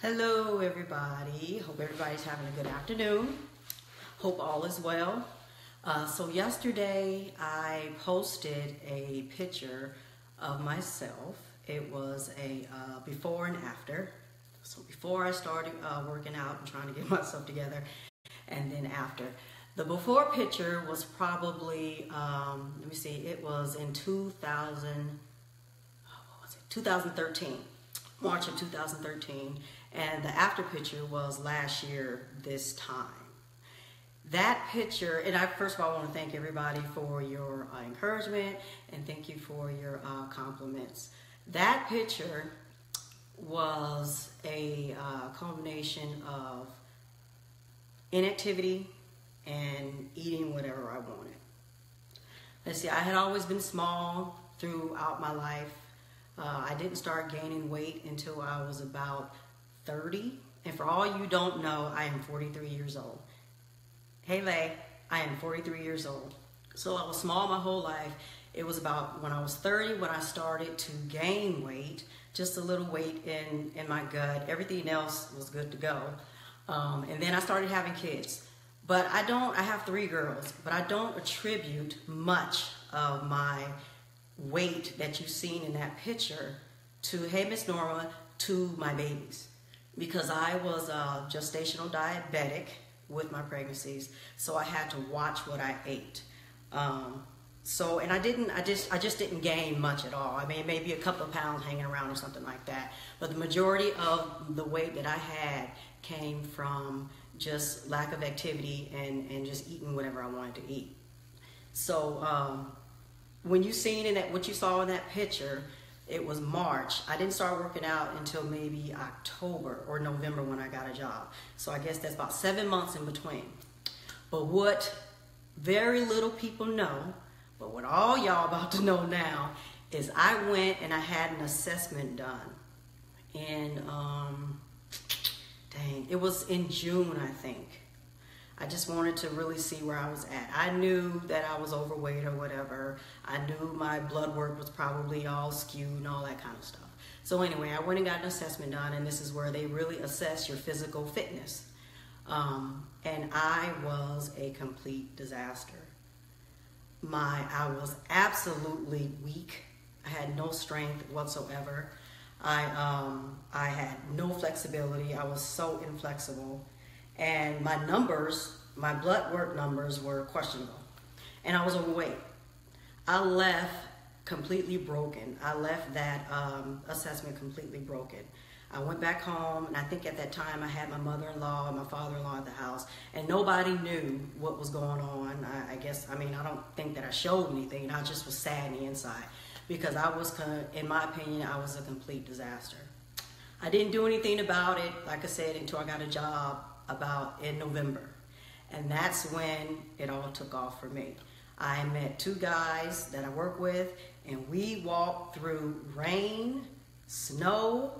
Hello everybody, hope everybody's having a good afternoon. Hope all is well. So yesterday I posted a picture of myself. It was a before and after. So before I started working out and trying to get myself together, and then after. The before picture was probably, let me see, it was in 2013, March of 2013. And the after picture was last year this time. That picture, and first of all, I want to thank everybody for your encouragement and thank you for your compliments. That picture was a combination of inactivity and eating whatever I wanted. Let's see, I had always been small throughout my life. I didn't start gaining weight until I was about 30. And for all you don't know, I am 43 years old. Hey, Lay, I am 43 years old. So I was small my whole life. It was about when I was 30 when I started to gain weight, just a little weight in my gut. Everything else was good to go. And then I started having kids. But I have 3 girls, but I don't attribute much of my weight that you've seen in that picture to, hey, Miss Norma, to my babies. Because I was gestational diabetic with my pregnancies, so I had to watch what I ate. And I just didn't gain much at all. I mean, maybe a couple of pounds hanging around or something like that. But the majority of the weight that I had came from just lack of activity and just eating whatever I wanted to eat. So when you seen what you saw in that picture, it was March. I didn't start working out until maybe October or November when I got a job. So I guess that's about 7 months in between. But what very little people know, but what all y'all about to know now, is I went and I had an assessment done. And it was in June, I think. I just wanted to really see where I was at. I knew that I was overweight or whatever. I knew my blood work was probably all skewed and all that kind of stuff. So anyway, I went and got an assessment done, and this is where they really assess your physical fitness. And I was a complete disaster. I was absolutely weak. I had no strength whatsoever. I had no flexibility. I was so inflexible. And my blood work numbers were questionable. And I was overweight. I left completely broken. I left that assessment completely broken. I went back home, and I think at that time I had my mother-in-law and my father-in-law at the house, and nobody knew what was going on. I don't think that I showed anything. I just was sad on the inside because in my opinion, I was a complete disaster. I didn't do anything about it, like I said, until I got a job in November. And that's when it all took off for me. I met 2 guys that I work with, and we walked through rain, snow,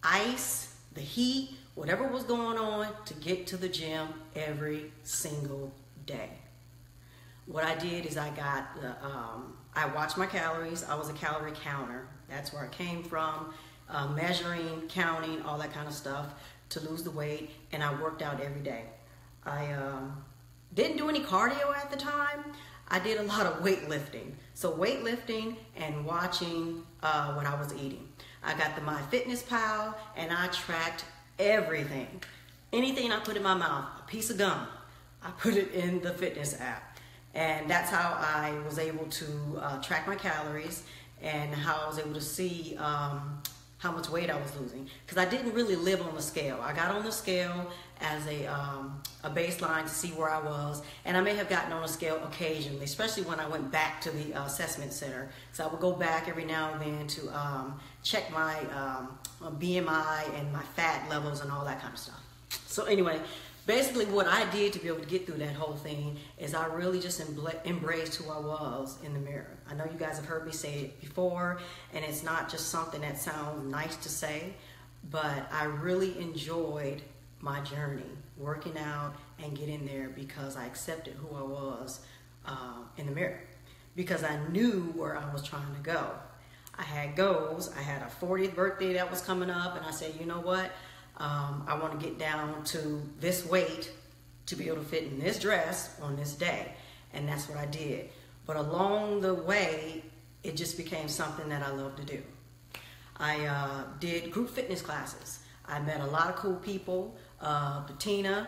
ice, the heat, whatever was going on to get to the gym every single day. What I did is I watched my calories. I was a calorie counter. That's where I came from, measuring, counting, all that kind of stuff to lose the weight, and I worked out every day. I didn't do any cardio at the time. I did a lot of weightlifting. So weightlifting and watching what I was eating. I got the MyFitnessPal, and I tracked everything. Anything I put in my mouth, a piece of gum, I put it in the fitness app. And that's how I was able to track my calories and how I was able to see how much weight I was losing, because I didn't really live on the scale. I got on the scale as a baseline to see where I was, and I may have gotten on a scale occasionally, especially when I went back to the assessment center. So I would go back every now and then to check my BMI and my fat levels and all that kind of stuff. So anyway, basically what I did to be able to get through that whole thing is I really just embraced who I was in the mirror. I know you guys have heard me say it before, and it's not just something that sounds nice to say, but I really enjoyed my journey, working out and getting there, because I accepted who I was in the mirror, because I knew where I was trying to go. I had goals. I had a 40th birthday that was coming up, and I said, you know what? I want to get down to this weight to be able to fit in this dress on this day. And that's what I did. But along the way, it just became something that I love to do. I did group fitness classes. I met a lot of cool people. Bettina,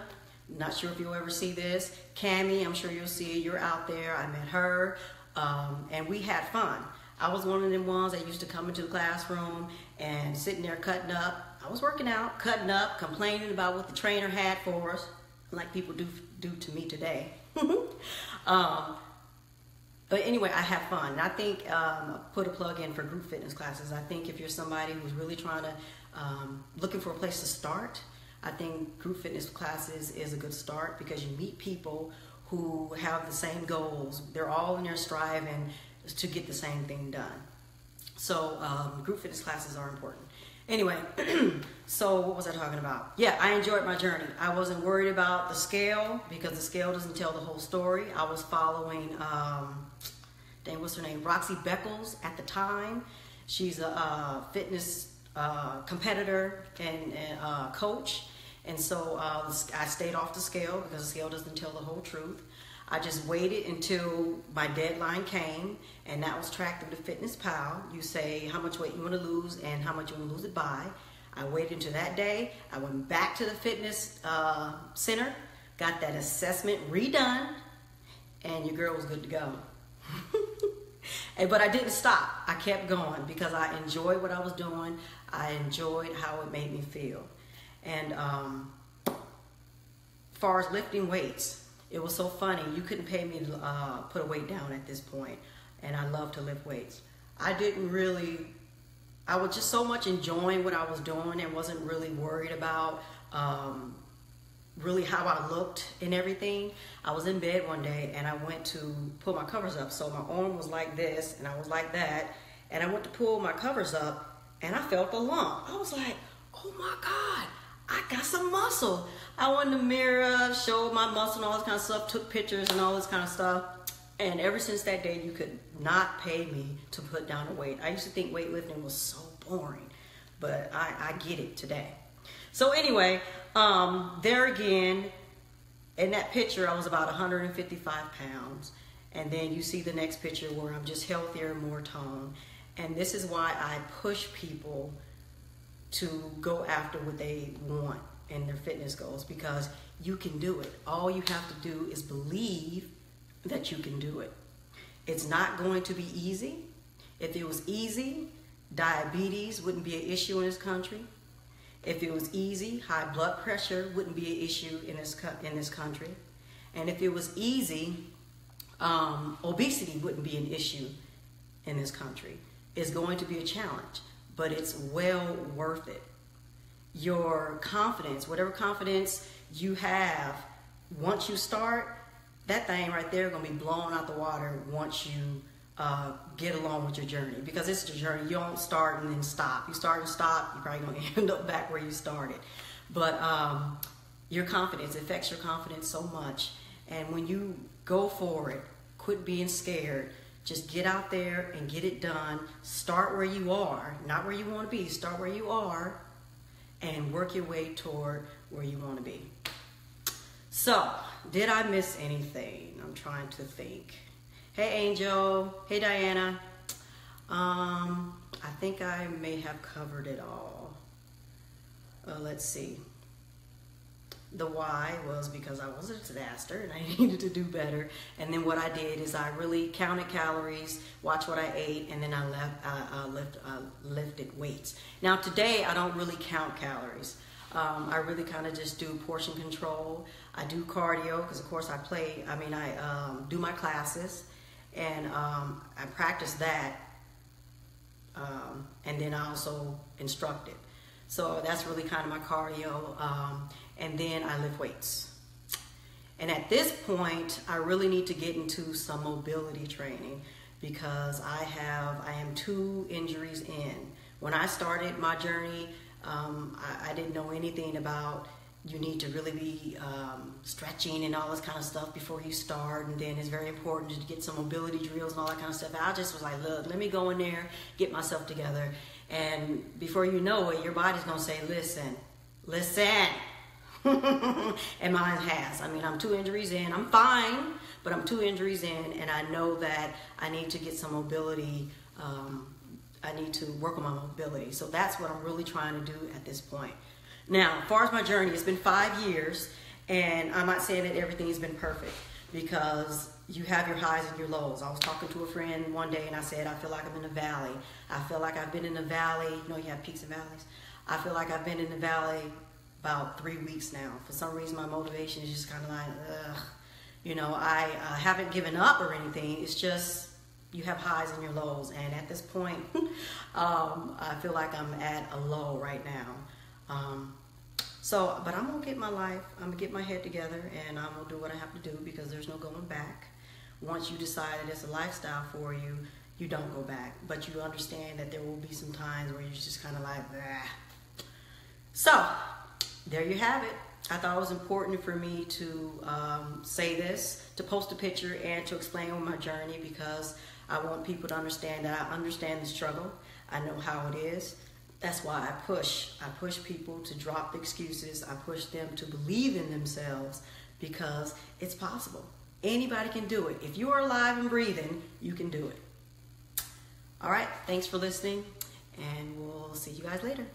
not sure if you'll ever see this. Cammie, I'm sure you'll see it. You're out there. I met her. And we had fun. I was one of them ones that used to come into the classroom and sitting there cutting up. I was working out, cutting up, complaining about what the trainer had for us, like people do to me today. But anyway, I have fun. And I think put a plug in for group fitness classes. I think if you're somebody who's really trying to, looking for a place to start, I think group fitness classes is a good start because you meet people who have the same goals. They're all in there striving to get the same thing done. So group fitness classes are important. Anyway, so what was I talking about? Yeah, I enjoyed my journey. I wasn't worried about the scale because the scale doesn't tell the whole story. I was following, what's her name? Roxy Beckles at the time. She's a fitness competitor and coach. And so I stayed off the scale because the scale doesn't tell the whole truth. I just waited until my deadline came, and that was tracked through the Fitness Pal. You say how much weight you want to lose and how much you want to lose it by. I waited until that day. I went back to the fitness center, got that assessment redone, and your girl was good to go. But I didn't stop. I kept going because I enjoyed what I was doing. I enjoyed how it made me feel. And as far as lifting weights, it was so funny. You couldn't pay me to put a weight down at this point, and I love to lift weights. I was just so much enjoying what I was doing and wasn't really worried about really how I looked and everything. I was in bed one day, and I went to pull my covers up. So my arm was like this, and I was like that, and I went to pull my covers up, and I felt a lump. I was like, oh my God, I got some muscle. I went in the mirror, showed my muscle and all this kind of stuff, took pictures and all this kind of stuff. And ever since that day, you could not pay me to put down a weight. I used to think weightlifting was so boring, but I get it today. So anyway, there again, in that picture, I was about 155 pounds. And then you see the next picture where I'm just healthier, more toned. And this is why I push people to go after what they want in their fitness goals, because you can do it. All you have to do is believe that you can do it. It's not going to be easy. If it was easy, diabetes wouldn't be an issue in this country. If it was easy, high blood pressure wouldn't be an issue in this country. And if it was easy, obesity wouldn't be an issue in this country. It's going to be a challenge, but it's well worth it. Your confidence, whatever confidence you have, once you start, that thing right there is going to be blown out the water once you get along with your journey. Because it's your journey. You don't start and then stop. You start and stop, you're probably going to end up back where you started. But your confidence, it affects your confidence so much. And when you go for it, quit being scared. Just get out there and get it done. Start where you are, not where you want to be. Start where you are and work your way toward where you want to be. So, did I miss anything? I'm trying to think. Hey, Angel. Hey, Diana. I think I may have covered it all. Let's see. The why was because I was a disaster and I needed to do better. And then what I did is I really counted calories, watched what I ate, and then I lifted weights. Now today I don't really count calories. I really kind of just do portion control. I do cardio because of course I do my classes and I practice that. And then I also instruct it. So that's really kind of my cardio. And then I lift weights. And at this point, I really need to get into some mobility training because I am 2 injuries in. When I started my journey, I didn't know anything about you need to really be stretching and all this kind of stuff before you start. And then it's very important to get some mobility drills and all that kind of stuff. I just was like, look, let me go in there, get myself together. And before you know it, your body's going to say, listen, listen. And mine has. I mean, I'm 2 injuries in. I'm fine, but I'm 2 injuries in, and I know that I need to get some mobility. I need to work on my mobility. So that's what I'm really trying to do at this point. Now, as far as my journey, it's been 5 years, and I'm not saying that everything has been perfect, because you have your highs and your lows. I was talking to a friend one day, and I said, I feel like I'm in a valley. I feel like I've been in a valley. You know, you have peaks and valleys. I feel like I've been in the valley about 3 weeks now. For some reason, my motivation is just kind of like, ugh. You know, I haven't given up or anything. It's just you have highs and your lows. And at this point, I feel like I'm at a low right now. But I'm going to get my life. I'm going to get my head together, and I'm going to do what I have to do, because there's no going back. Once you decide that it's a lifestyle for you, you don't go back. But you understand that there will be some times where you're just kind of like, ugh. So, there you have it. I thought it was important for me to say this, to post a picture, and to explain my journey, because I want people to understand that I understand the struggle. I know how it is. That's why I push. I push people to drop the excuses. I push them to believe in themselves, because it's possible. Anybody can do it. If you are alive and breathing, you can do it. All right. Thanks for listening, and we'll see you guys later.